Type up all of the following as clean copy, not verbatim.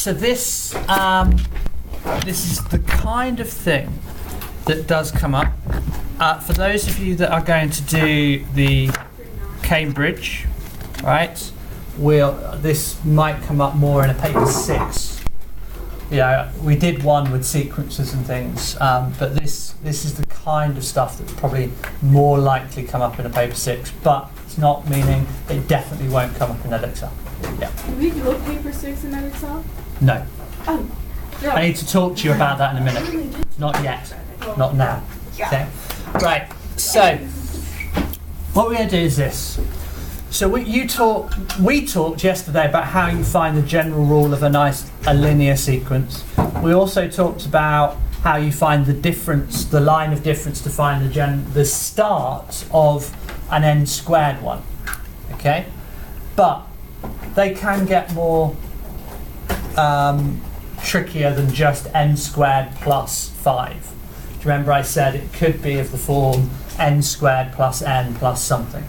so this is the kind of thing that does come up. For those of you that are going to do the Cambridge, right? This might come up more in a paper 6. Yeah, we did one with sequences and things, but this is the kind of stuff that's probably more likely come up in a paper 6. But it's not meaning it definitely won't come up in Elixir. Yeah. Do we do a paper 6 in Elixir? No. Oh. No. I need to talk to you about that in a minute. Not yet. Not now. Okay. Right. So what we're going to do is this. So we talked yesterday about how you find the general rule of a linear sequence. We also talked about how you find the line of difference to find the start of an n squared one. Okay, but they can get more trickier than just n squared plus 5. Do you remember I said it could be of the form n squared plus n plus something?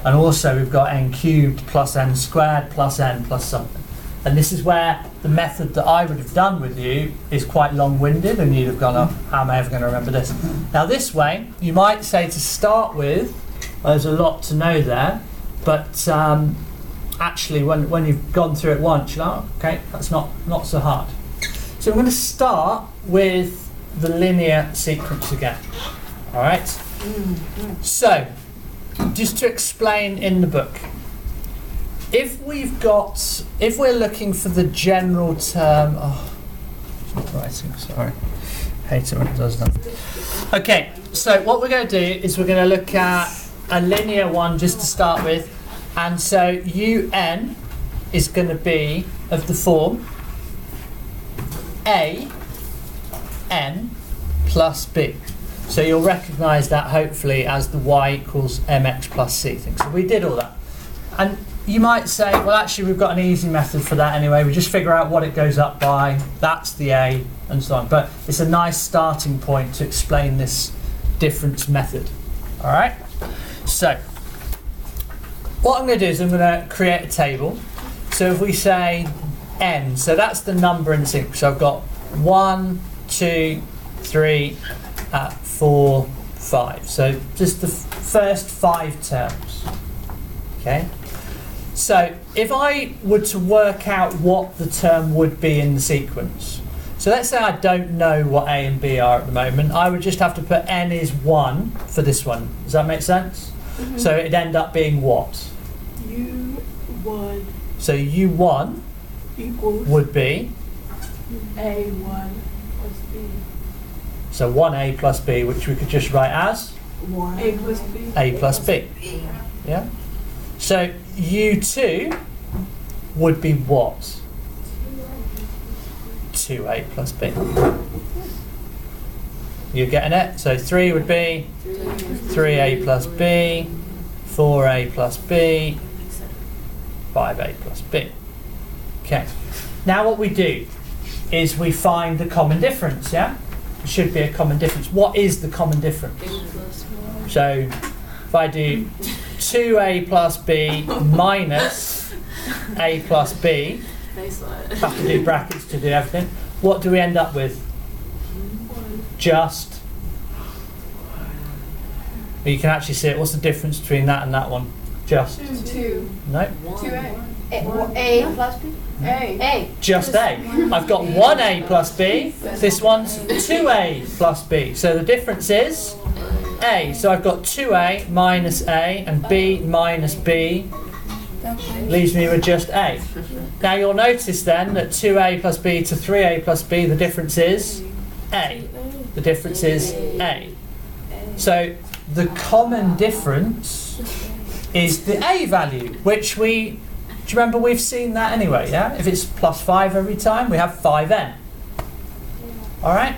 And also we've got n cubed plus n squared plus n plus something. And this is where the method that I would have done with you is quite long-winded, and you'd have gone, oh, how am I ever going to remember this? Now this way, you might say to start with, there's a lot to know there, but actually when you've gone through it once, you're like, oh, okay, that's not so hard. So I'm going to start with the linear sequence again. All right? So, just to explain in the book, if we're looking for the general term, it's not writing, sorry, hate it when it does that. Okay, so what we're going to do is we're going to look at a linear one just to start with, and so un is going to be of the form a n plus b. So you'll recognise that hopefully as the y equals mx plus c thing. So we did all that. And you might say, well actually we've got an easy method for that anyway. We just figure out what it goes up by, that's the a, and so on. But it's a nice starting point to explain this difference method. Alright? So, what I'm going to do is I'm going to create a table. So if we say n, so that's the number in the sequence. So I've got 1, 2, 3, 4, 5. So just the first 5 terms. Okay. So if I were to work out what the term would be in the sequence, so let's say I don't know what A and B are at the moment, I would just have to put n is 1 for this one. Does that make sense? Mm-hmm. So it'd end up being what? U1. So U1 equals would be A1 plus B. So 1A plus B, which we could just write as A plus B. A plus B. Yeah? So U2 would be what? 2A plus B. You're getting it? So 3 would be 3A plus B, 4A plus B, 5A plus B. Okay. Now what we do is we find the common difference, yeah? It should be a common difference. What is the common difference? So if I do 2A plus B minus A plus B, have to do brackets to do everything, what do we end up with? Just, you can actually see it. What's the difference between that and that one? Just 2. No? 2A. A plus B? A. Just A. I've got 1A plus B. This one's 2A plus B. So the difference is A. So I've got 2A minus A and B minus B leaves me with just A. Now you'll notice then that 2A plus B to 3A plus B, the difference is A. The difference is A. So the common difference is the A value, which do you remember we've seen that anyway, yeah? If it's plus 5 every time, we have 5n. Alright?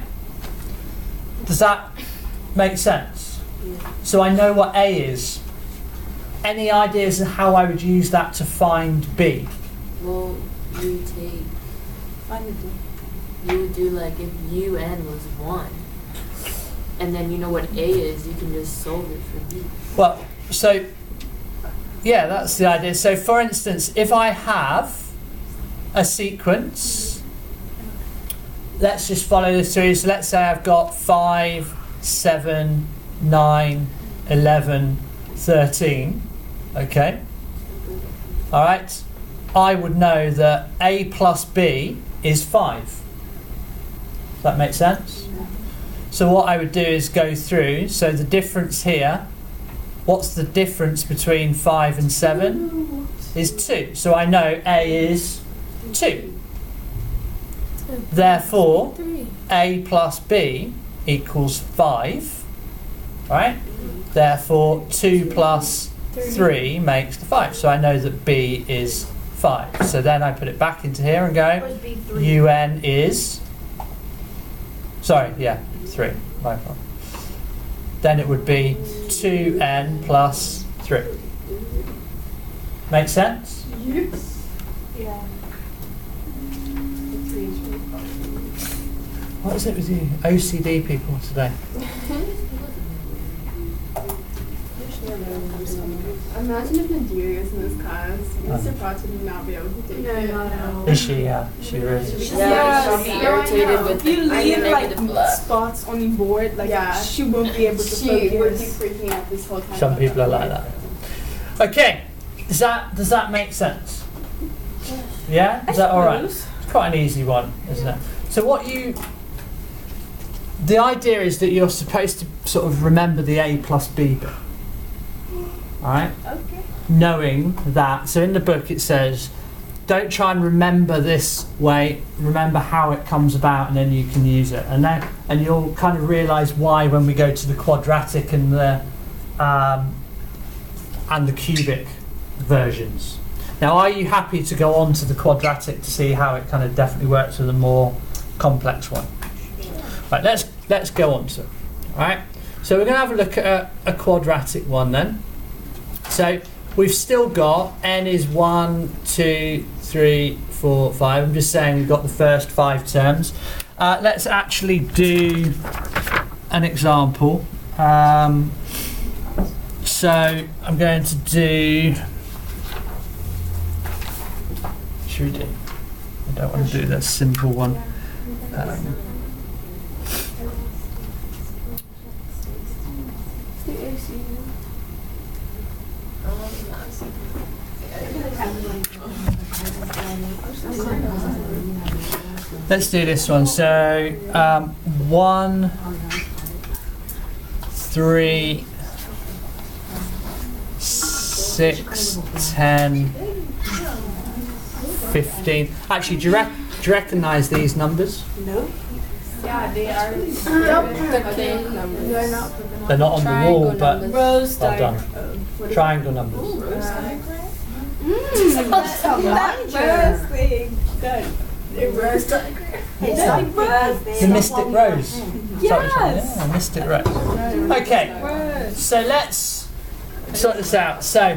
Does that make sense? So I know what A is. Any ideas of how I would use that to find B? Well, you would do like if UN was 1, and then you know what A is, you can just solve it for B. Well, so yeah, that's the idea. So for instance, if I have a sequence let's just follow this through. So let's say I've got 5, 7, 9, 11, 13. Okay. All right. I would know that A plus B is 5. Does that make sense? So what I would do is go through. So the difference here, what's the difference between 5 and 7? Is 2. So I know A is 2. Therefore, A plus B equals 5. Right? Therefore, 2 plus 3 makes the 5. So I know that B is 5. So then I put it back into here and go, Would be 3. UN is, sorry, yeah, 3. My fault. Then it would be 2n plus 3. Make sense? Yes. Yeah. What is it with you OCD people today? Imagine if Nadira is in this class. Mr. Potts would not be able to take it. Is she? Yeah, she really is. Yeah, she'll be irritated with If you leave like negative blood. spots on the board, like Yeah. she won't be able to She would be focus. freaking out this whole time. Some people are like that. Okay, does that make sense? Yeah, is that all right? It's quite an easy one, isn't it? So the idea is that you're supposed to sort of remember the A plus B bit. All right? Okay. Knowing that, so in the book it says, don't try and remember this way, remember how it comes about and then you can use it. And you'll kind of realise why when we go to the quadratic and the cubic versions. Now, are you happy to go on to the quadratic to see how it kind of definitely works with a more complex one? Right, let's go on to it. All right, so we're going to have a look at a quadratic one then. So we've still got n is 1, 2, 3, 4, 5. I'm just saying we've got the first 5 terms. Let's actually do an example. So I'm going to do. Should we do? I don't want to do the simple one. Let's do this one. So 1, 3, 6, 10, 15. Actually, do you recognise these numbers? Yeah, they are. They're not. They're not on the wall, but Rose well done. Triangle numbers. That thing. Good. The Mystic Rose. Yes. Yeah, Mystic Rose. Okay, so let's sort this out. So,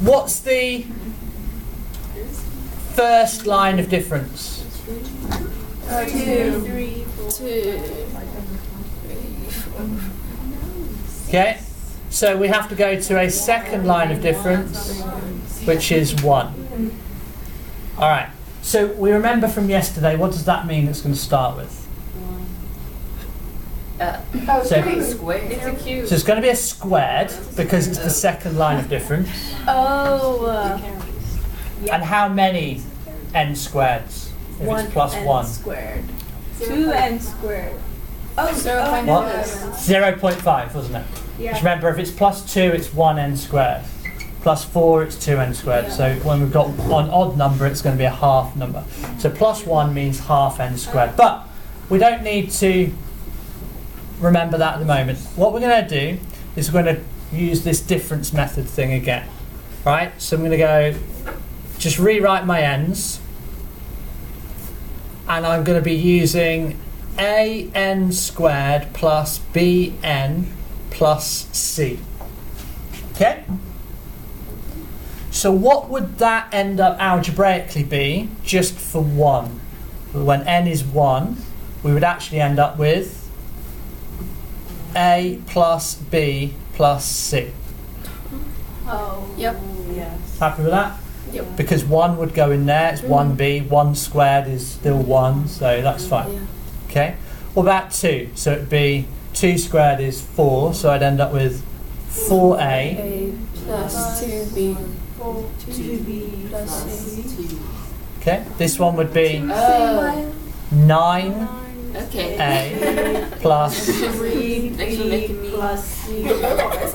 what's the first line of difference? 2, 3, 4. Okay, so we have to go to a second line of difference, which is 1. All right, so we remember from yesterday, what does that mean it's going to start with? So, Square. It's a cube. so it's going to be a squared because it's the second line of difference. Oh. And how many n squareds if it's plus 1? Squared. 2n squared. Oh, What? 0.5, wasn't it? Yeah. Just remember, if it's plus 2, it's 1n squared. Plus 4, it's 2n squared. So when we've got an odd number, it's going to be a half number. So plus 1 means half n squared. But we don't need to remember that at the moment. What we're going to do is we're going to use this difference method thing again. Right? So I'm going to go, just rewrite my n's. And I'm going to be using an squared plus bn plus c. Okay? So what would that end up algebraically be just for 1? When n is 1, we would actually end up with a plus b plus c. Oh. Yep. Yes. Happy with that? Because 1 would go in there, it's 1b, 1 squared is still 1, so that's fine. Okay, what about 2? So it'd be 2 squared is 4, so I'd end up with 4a. A plus 2b. 2b plus c. Okay, this one would be Oh. 9a Okay. plus, Thanks for making me. plus c.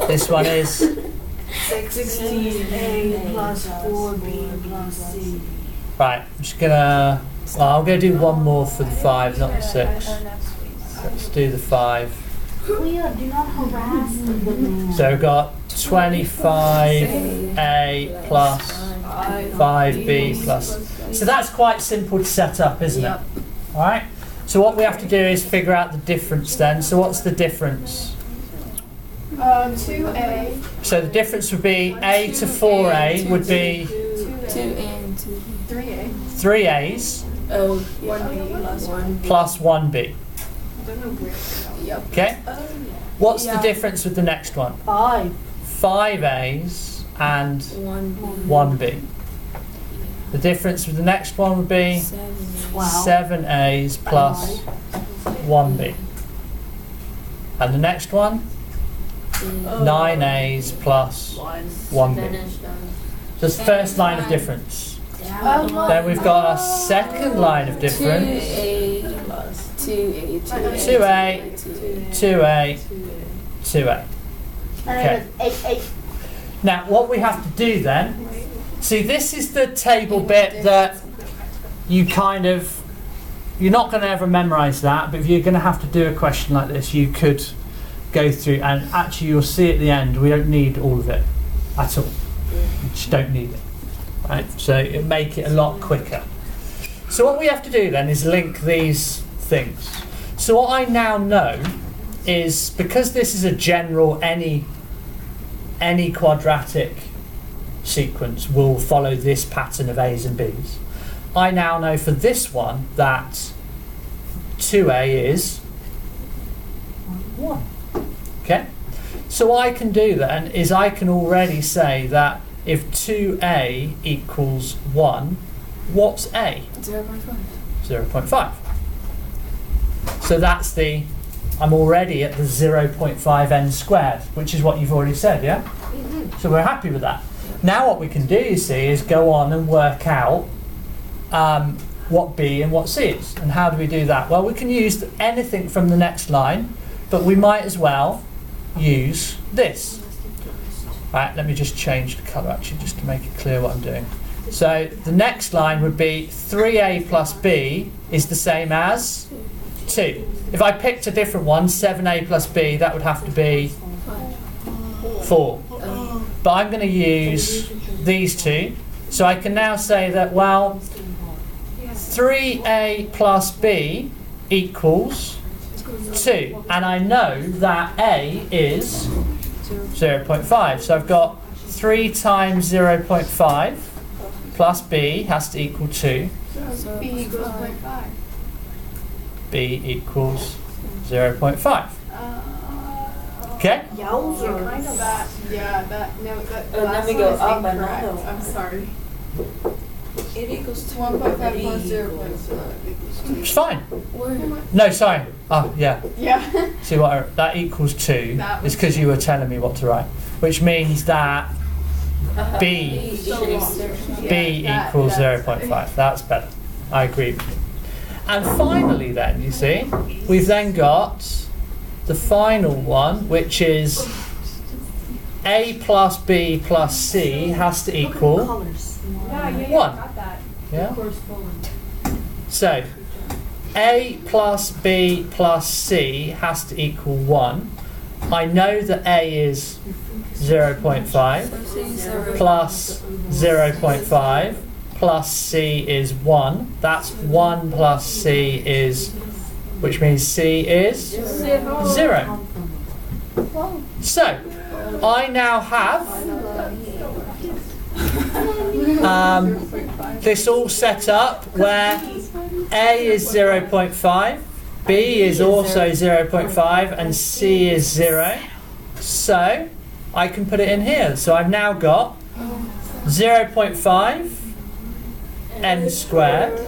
this one is 16a plus 4b plus c. right. I'm just gonna. Well, I'm gonna do one more for the 5, not the 6. Let's do the 5. Leah, do not harass the man. So we've got 25a plus 5b plus. So that's quite simple to set up, isn't it? All right. So what we have to do is figure out the difference then. So what's the difference? 2a. So the difference would be a to 4a would be 2a and 2b. 3a. 3a's Oh, 1b plus 1. plus 1b. I don't know where. Okay. What's the Yeah. difference with the next one? 5. 5a's and 1b. 1b. The difference with the next one would be 7a's plus 1b. And the next one, 9a's plus 1b. Finished. So it's the first line of difference. Then we've got our second line of difference. 2a plus 2a, 2a, 2a, 2a. Okay. 8. Now what we have to do then, see this is the table bit that you kind of, you're not going to ever memorise that, but if you're going to have to do a question like this, you could go through, and actually you'll see at the end, we don't need all of it at all. We just don't need it. Right? So it'll make it a lot quicker. So what we have to do then is link these things. So what I now know is, because this is a general, any quadratic sequence will follow this pattern of A's and B's. I now know for this one that 2a is 1. Okay? So what I can do then is I can already say that if 2a equals 1, what's a? 0.5. 0.5. So that's I'm already at the 0.5 n squared, which is what you've already said, yeah? So we're happy with that. Now what we can do, you see, is go on and work out what b and what c is. And how do we do that? Well, we can use anything from the next line, but we might as well use this. Right, let me just change the colour actually, just to make it clear what I'm doing. So the next line would be 3a plus b is the same as 2. If I picked a different one, 7a plus b, that would have to be 4. But I'm going to use these two. So I can now say that, well, 3a plus b equals 2. And I know that a is 0.5. So I've got 3 times 0.5 plus b has to equal 2. So b equals 0.5. B equals 0.5. Okay? Yowzer. Kind of that. Yeah, that. No, that. The And last then we one go is up and incorrect. up. I'm sorry. It equals 1.5 plus 0.5 equals 2. It's fine. Where? No, sorry. Oh, yeah. Yeah. See what that equals 2 That is was because you were telling me what to write, which means that B Yeah, equals that's 0.5. That's better. I agree with you. And finally, then you see, we've then got the final one, which is A plus B plus C has to equal 1. Got that. Yeah. So A plus B plus C has to equal 1. I know that A is 0.5 plus 0.5 plus C is 1. That's 1 plus C is, which means C is 0. So I now have this all set up where A is 0.5, B is also 0.5, and C is 0. So I can put it in here. So I've now got 0.5 n squared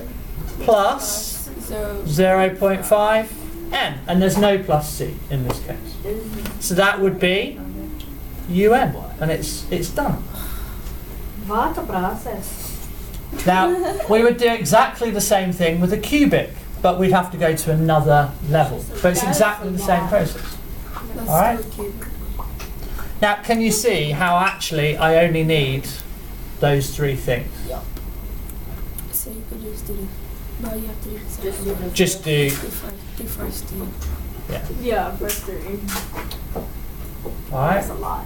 plus 0.5 n, and there's no plus c in this case. So that would be un, and it's done. What a process. Now, we would do exactly the same thing with a cubic, but we'd have to go to another level. But it's exactly the same process. All right? Now, can you see how actually I only need those three things? So you could just do it. But you have to do the second. Just do, The first two. Yeah, first three. all right? That's a lot.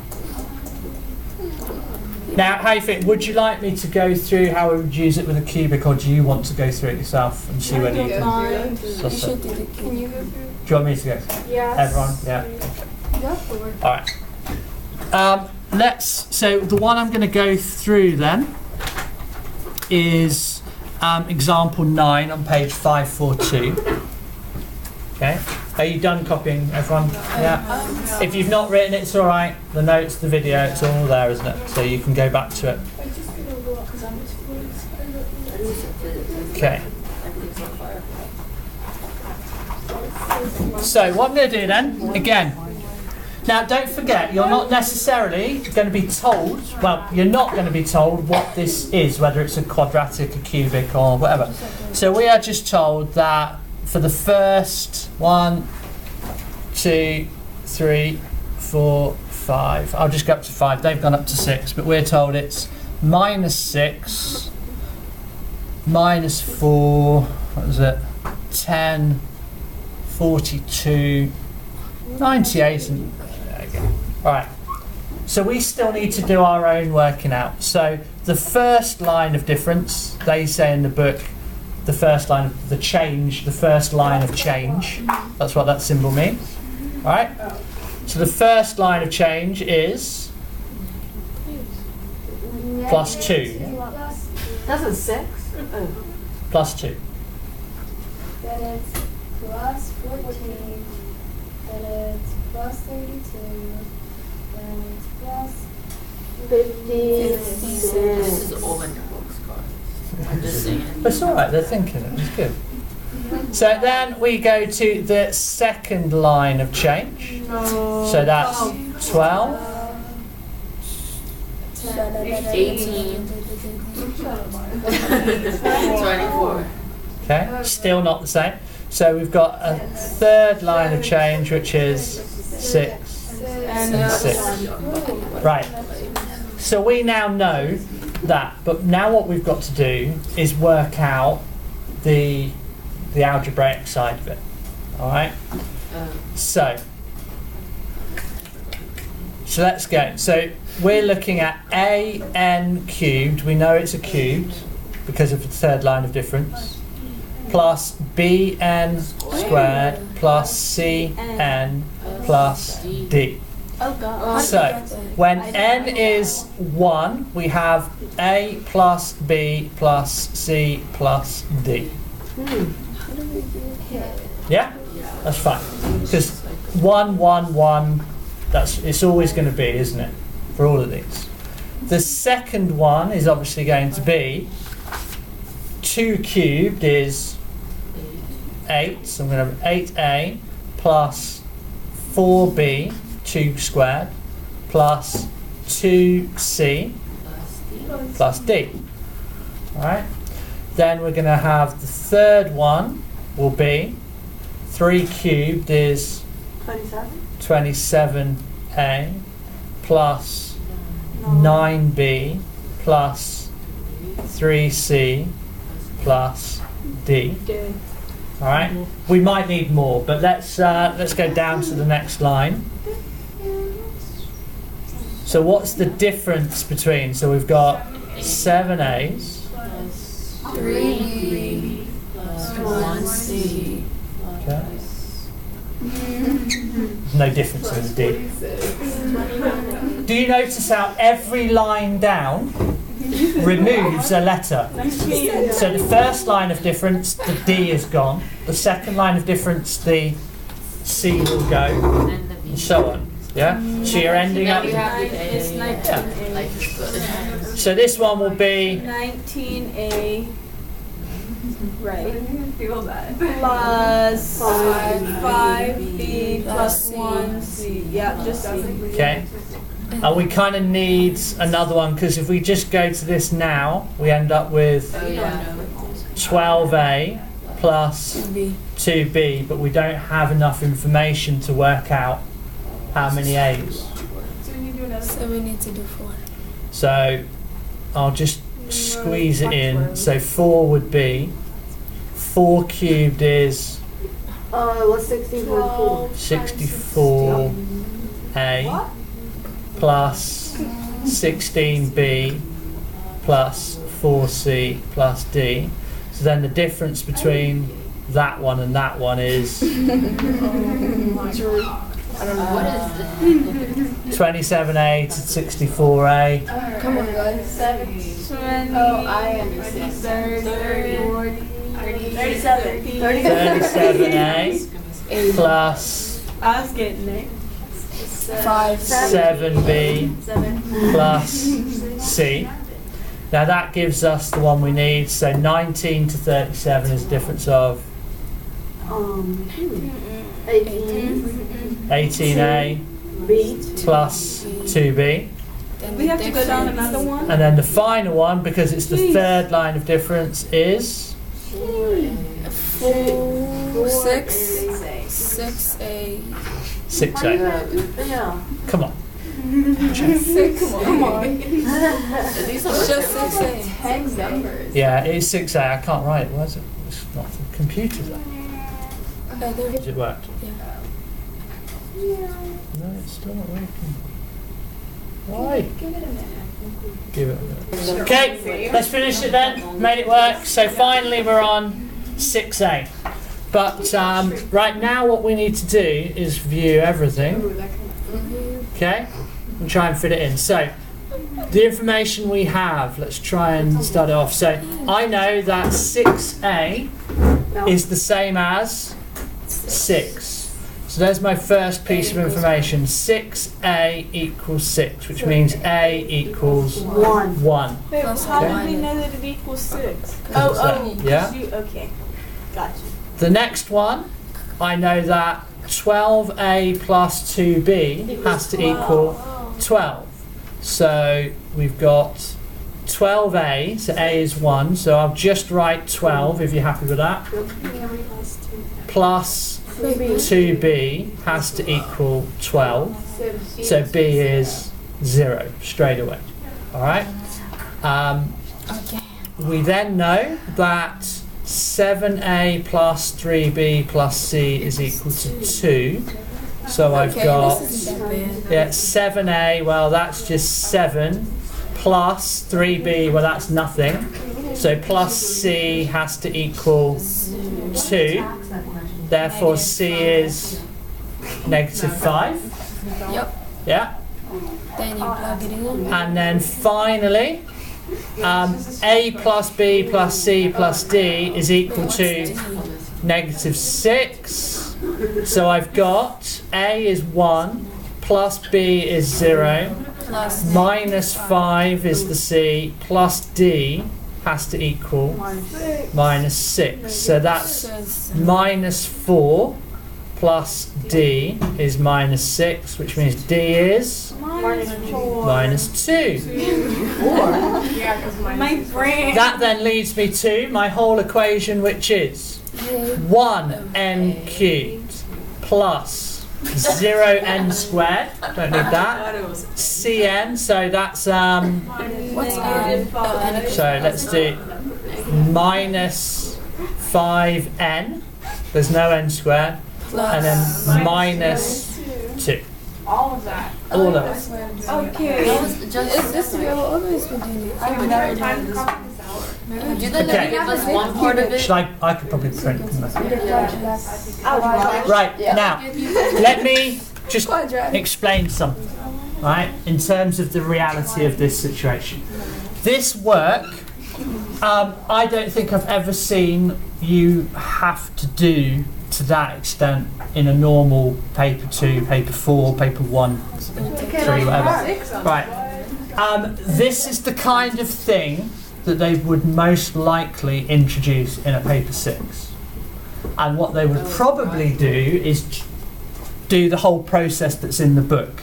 Now, how you think? Would you like me to go through how we would use it with a cubic, or do you want to go through it yourself and see whether you can? You Suss it? should do the Can you go through? Do you want me to go through? Yes. Everyone? Yeah. Go for it. All right. So the one I'm going to go through then is example 9 on page 542. Okay. Are you done copying, everyone? Yeah. If you've not written it, it's all right. The notes, the video, it's all there, isn't it? So you can go back to it. Okay. So what I'm going to do then, again, now don't forget, you're not necessarily going to be told, well, you're not going to be told what this is, whether it's a quadratic, a cubic, or whatever. So we are just told that for the first 1, 2, 3, 4, 5, I'll just go up to 5, they've gone up to 6, but we're told it's -6, -4, what was it, 10, 42, 98, and there you go. Right. So we still need to do our own working out. So the first line of difference, they say in the book, the first line of the change, the first line of change. That's what that symbol means. All right. So the first line of change is +2. That's a 6? Oh. +2. Then it's plus 14, then it's plus 32, then it's plus This is all in your books, guys. I'm just saying. It's all right. They're thinking it. It's good. So then we go to the second line of change. So that's 12. 18. 24. Okay, still not the same. So we've got a third line of change, which is 6 and 6. Right. So we now know that, but now what we've got to do is work out the algebraic side of it. All right. So let's go. So we're looking at an cubed. We know it's a cubed because of the third line of difference. Plus bn squared plus cn plus d. Oh God. So when n is 1, we have a plus b plus c plus d. Yeah, that's fine. Because 1, 1, 1. It's always going to be, isn't it, for all of these. The second one is obviously going to be 2 cubed is 8, so I'm going to have 8a plus 4b, 2 squared, plus 2c plus d. Alright, then we're going to have the third one will be 3 cubed is 27a plus 9b plus 3c plus d. All right. We might need more, but let's go down to the next line. So what's the difference between? So we've got 7 A's. 3 plus 1C. Okay. No difference in the D. Do you notice how every line down removes a letter? So the first line of difference, the D is gone. The second line of difference, the C will go, and so on. Yeah. So you're ending up. You have the A. Yeah. Like it's good. So this one will be 19A. Right. Feel that. Plus 5B plus 1C. Yeah, just C. okay. And we kind of need another one because if we just go to this now, we end up with Oh yeah. 12A plus 2B, but we don't have enough information to work out how many A's. So we need to do another. So we need to do 4. So I'll just squeeze it in. So 4 would be 4 cubed is What's 64? 64A plus 16B plus 4C plus D. So then the difference between that one and that one is What is this? 27A to 64A. Come on, guys. 20. Oh, I understand. 30. 37. 37A plus I was getting it. 5. 7B 7. plus C. Now that gives us the one we need. So 19 to 37 is a difference of 18. 18A B. plus 2B. We have to go down another one. And then the final one, because it's the third line of difference, is 6. 6A. 6A. Yeah. Come on. 6. Come on. These are Just 6A. 10 numbers. Yeah, it is 6A. I can't write it. Why is it? It's not the computer. Does it work? No, it's still not working. Why? Give it a minute. Give it a minute. Okay, let's finish it then. Made it work. So finally we're on 6A. But right now what we need to do is view everything. Okay? And try and fit it in. So the information we have, let's try and start it off. So I know that 6A is the same as 6. So there's my first piece of information. 6A equals 6, which means A equals 1. Wait, Plus how one. do we know that it equals 6? Because it's that, yeah. Okay. Gotcha. The next one, I know that 12A plus 2B has to equal 12. So we've got 12A, so A is 1, so I'll just write 12 if you're happy with that. Plus 2B has to equal 12, so B is 0 straight away. Alright? We then know that 7A plus 3B plus C is equal to 2. So I've got 7A, well that's just 7, plus 3B, well that's nothing. So plus C has to equal 2. Therefore C is -5. Yep. Yeah? Then you plug it in. And then finally, A plus B plus C plus D is equal to -6. So I've got A is 1, plus B is 0, Plus -5 is the C, plus D has to equal -6. So that's -4 plus D is -6, which means D is -2. my brain. That then leads me to my whole equation, which is 1n cubed plus 0n squared. Don't need that. Cn, so that's What's n? so let's do -5n. There's no n squared, and then -2. All of that. All of it. Okay. Is this real? Always been doing it. I've never done this hour. Do they Okay. give us one part of it? Should I could probably print them. Oh, Right, now, let me just explain something, right, in terms of the reality of this situation. This work, I don't think I've ever seen you have to do to that extent in a normal paper 2, paper 4, paper 1, 3, whatever. Right. This is the kind of thing that they would most likely introduce in a paper 6. And what they would probably do is do the whole process that's in the book.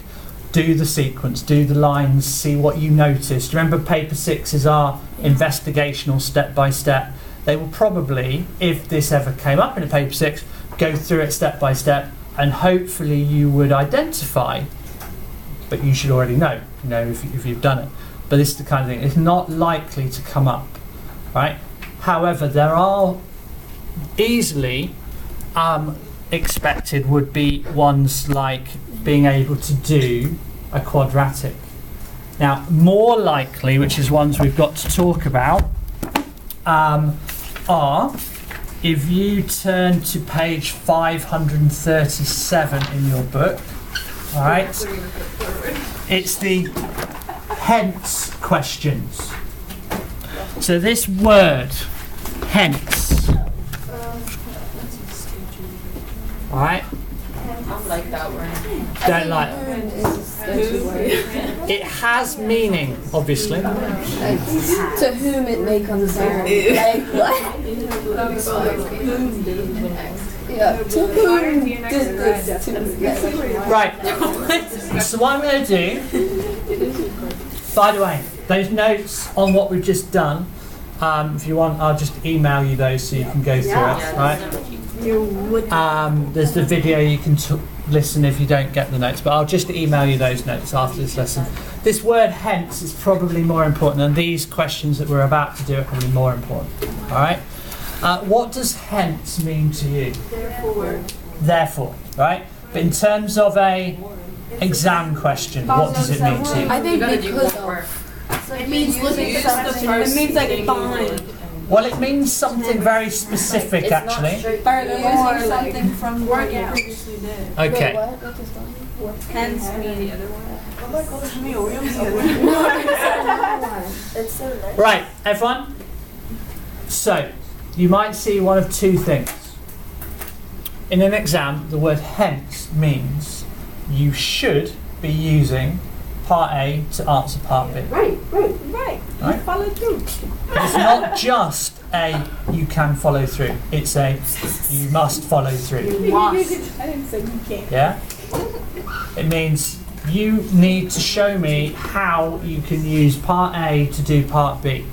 Do the sequence, do the lines, see what you noticed. Remember, paper 6 is our investigational step by step. They will probably, if this ever came up in a paper 6, go through it step by step, and hopefully you would identify, but you should already know, if you've done it. But this is the kind of thing, it's not likely to come up, right? However, there are easily expected would be ones like being able to do a quadratic. Now, more likely, which is ones we've got to talk about, are, if you turn to page 537 in your book, all right, it's the hence questions. So this word, hence, all right, I like that word. don't like it. It has meaning, obviously. To whom it may concern. Like what? Yeah. To whom did this to? Right. So what I'm going to do, by the way, those notes on what we've just done, if you want, I'll just email you those so you can go through it. Right. There's the video you can listen if you don't get the notes, but I'll just email you those notes after this lesson. This word hence is probably more important, and these questions that we're about to do are probably more important. All right. What does hence mean to you? Therefore, right? But in terms of a exam question, what does it mean to you? I think because of. It means looking at something. It means like fine. Well, it means something very specific, actually. Furthermore, Something from what you previously did. Okay. Hence meaning. Right, everyone. So, you might see one of two things. In an exam, the word hence means you should be using part A to answer part B. Right. Right. Follow through. It's not just a you can follow through. It's a you must follow through. I didn't say you can't. Yeah? It means you need to show me how you can use part A to do part B.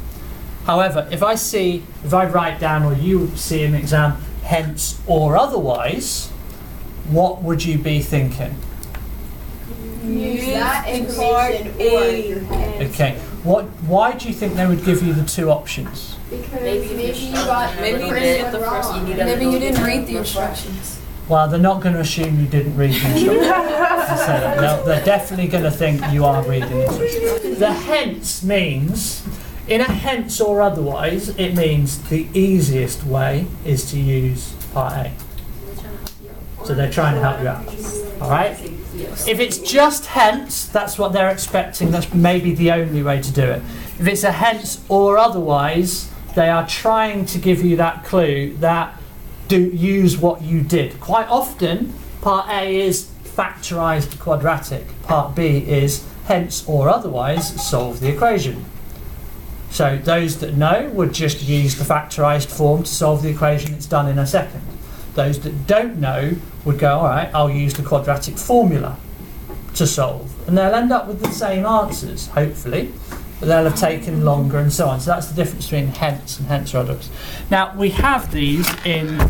However, if I write down or you see in the exam, hence or otherwise, what would you be thinking? Use that information or your head. Okay. Why do you think they would give you the two options? Because Maybe you got maybe the you first did one the first wrong. one. Maybe you didn't read the instructions. Well, they're not going to assume you didn't read the instructions. I say that. No, they're definitely going to think you are reading the instructions. The hence means, in a hence or otherwise, it means the easiest way is to use part A. So they're trying to help you out. All right? If it's just hence, that's what they're expecting. That's maybe the only way to do it. If it's a hence or otherwise, they are trying to give you that clue that use what you did. Quite often, part A is factorise the quadratic. Part B is hence or otherwise solve the equation. So those that know would just use the factorised form to solve the equation. It's done in a second. Those that don't know would go, all right, I'll use the quadratic formula to solve. And they'll end up with the same answers, hopefully, but they'll have taken longer and so on. So that's the difference between hence and hence or otherwise. Now, we have these in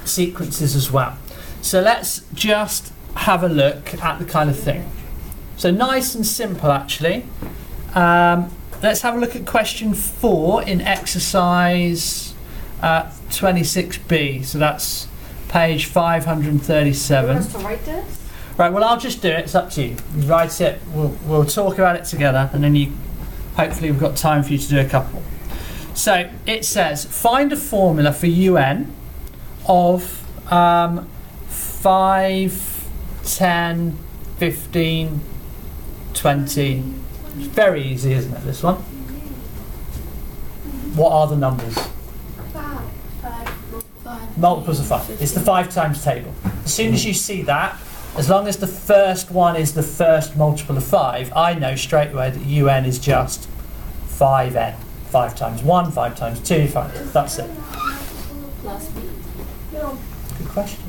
sequences as well. So let's just have a look at the kind of thing. So nice and simple, actually. Let's have a look at question 4 in exercise 26B. So that's page 537. To write this? Right, well, I'll just do it. It's up to you. You write it. We'll talk about it together, and then hopefully we've got time for you to do a couple. So it says, find a formula for UN of 5, 10, 15, 20. It's very easy, isn't it, this one? What are the numbers? 5. Multiples of 5. It's the 5 times table. As soon as you see that, as long as the first one is the first multiple of 5, I know straight away that un is just 5n. 5 times 1, 5 times 2, 5, that's it. Plus b. Good question.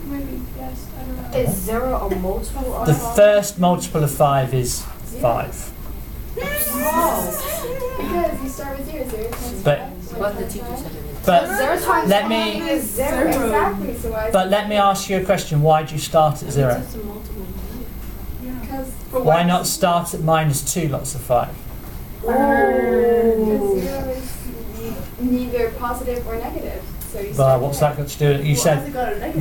Maybe, yes, I don't know. Is 0 a multiple of The 5? first multiple of 5 is 5. Because you start with 0, 0 times But- 5. What the teacher said it is. But 0 times let 5 me- is 0. Exactly, so why? but let me ask you a question. Why do you start at 0? It's a multiple number. Because Why not start at minus 2 lots of 5? Because 0 is neither positive or negative. So you Well, start what's there. that got to do with it? You said you why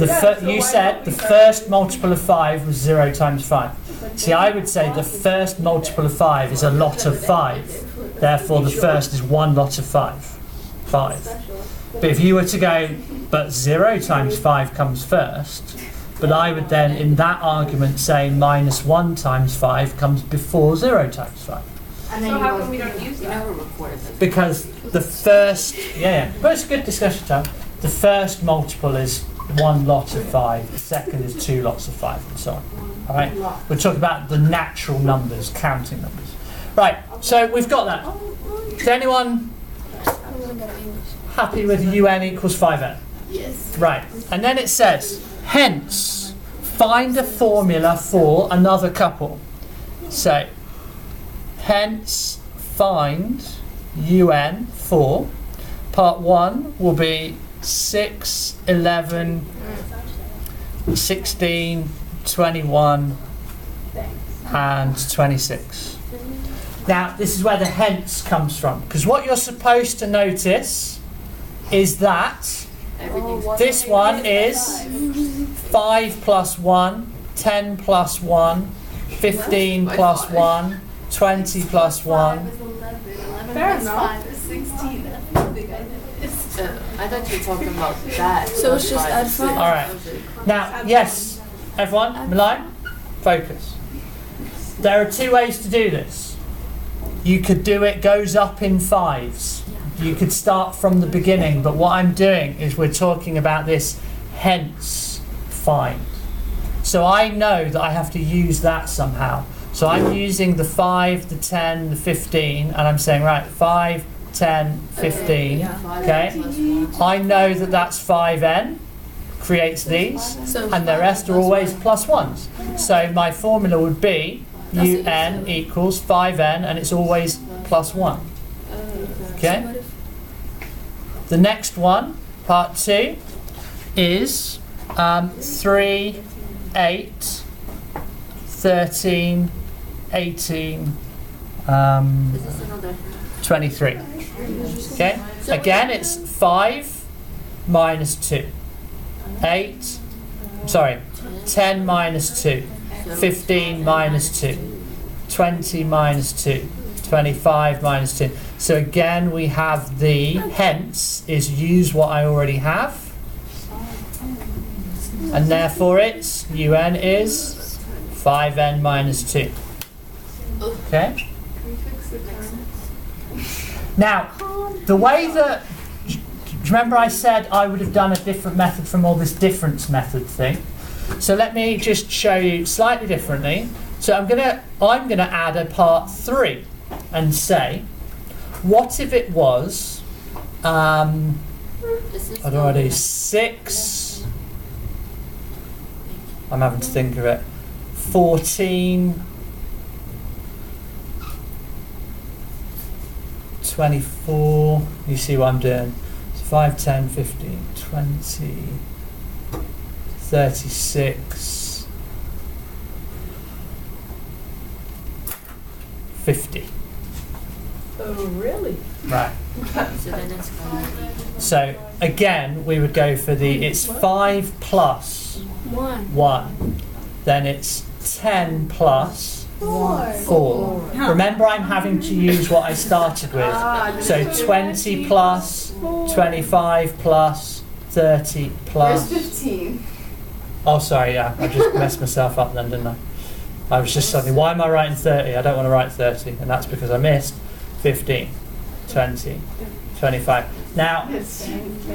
said don't the we start first with multiple of 5 was 0 times 5. See, I would say the first multiple of 5 is a lot of 5. Therefore, the first is one lot of 5. 5. Special. But if you were to go, but 0 times 5 comes first, but I would then, in that argument, say minus 1 times 5 comes before 0 times 5. And then So you how go- come we don't use We that? never recorded this. Because the first, but it's a good discussion time. The first multiple is one lot of 5, the second is 2 lots of 5, and so on. All right? We're talking about the natural numbers, counting numbers. Right, so we've got that. Is anyone happy with un equals 5n? Yes. Right, and then it says, hence, find a formula for another couple. So, hence, find un for, part 1 will be 6, 11, 16, 21, and 26. Now, this is where the hence comes from, because what you're supposed to notice is that Everything's this one is 5 plus 1, 10 plus 1, 15 plus 1, 20 plus 1. Fair enough. 5 is 16. I think I did this. I thought you were talking about that. So it's just add 5? All right. Now, yes, everyone, Malai, focus. There are 2 ways to do this. You could do it goes up in 5s. You could start from the beginning, but what I'm doing is we're talking about this hence find. So I know that I have to use that somehow. So I'm using the 5, the 10, the 15, and I'm saying, right, 5, 10, 15, okay? I know that that's 5n, creates these, So and the rest are always plus 1s. So my formula would be un equals 5n, and it's always plus 1. Okay? The next one, part 2, is 3, 8, 13, 18, Is this another? 23. Okay? Again, it's 5 minus 2. 8, sorry, 10 minus 2. 15 minus 2. 20 minus 2. 25 minus 2. So again, we have the hence is use what I already have. And therefore it's un is 5n minus 2. Okay? Can we fix the time? Now, the way that... Do you remember I said I would have done a different method from all this difference method thing? So let me just show you slightly differently. So I'm gonna add a part 3 and say, what if it was This is I'd already 6. I'm having to think of it. 14, 24. You see what I'm doing? So 5, 10, 15, 20, 36, 50. Oh, really? Right. So then it's going to be So again, we would go for the, it's 5 plus 1. Then it's 10 plus 4. Remember, I'm having to use what I started with. So 20 plus, 25 plus, 30 Where's plus. 15? Oh, sorry, yeah, I just messed myself up then, didn't I? I was just suddenly, why am I writing 30? I don't want to write 30, and that's because I missed 15, 20, 25. Now,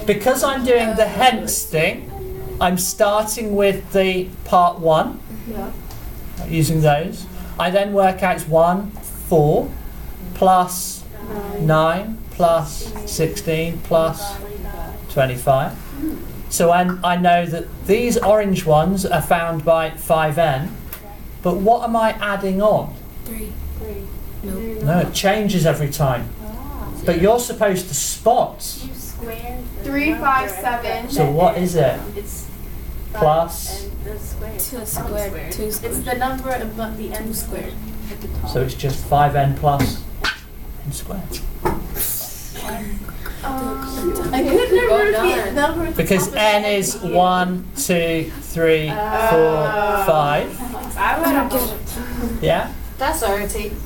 because I'm doing the hence thing, I'm starting with the part 1, Yeah. using those. I then work out it's 1, 4, plus 9, plus 16, plus 25. So I know that these orange ones are found by 5n, but what am I adding on? 3. No, it changes every time. But you're supposed to spot. You square the 3, 5, number 7. So what is it? It's Plus. and the square. 2 squared. 2 It's squared. the number above the n squared at the top. So it's just 5n plus n squared. I could never Well repeat done. the number at the Because top of n the is head. 1, 2, 3, 4, 5. I would have. Yeah? That's irritating.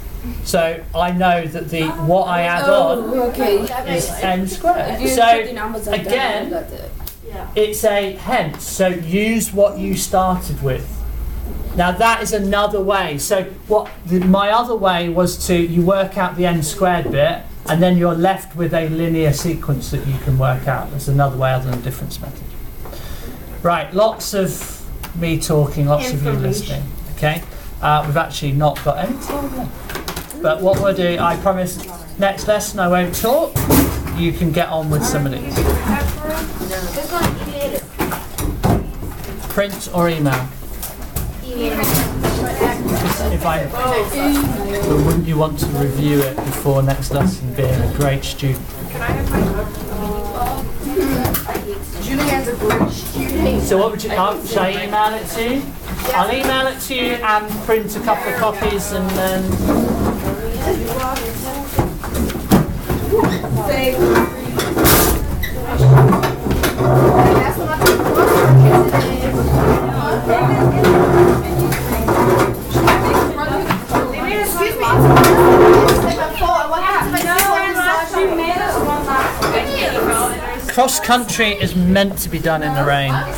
So I know that the what I add on Okay. is n squared. If you put the So numbers like again, that, you got it. Yeah. it's a hence. So use what you started with. Now that is another way. So my other way was to you work out the n squared bit, and then you're left with a linear sequence that you can work out. There's another way other than difference method. Right, lots of me talking, lots of you listening. Okay, we've actually not got any time left. But what we'll do, I promise, next lesson I won't talk. You can get on with some of these. Print or email. If I, but wouldn't you want to review it before next lesson, being a great student? Julian's a great student. So what would you? Shall I email it to you? I'll email it to you and print a couple of copies and then. Excuse me. What happened to Cross country is meant to be done in the rain. my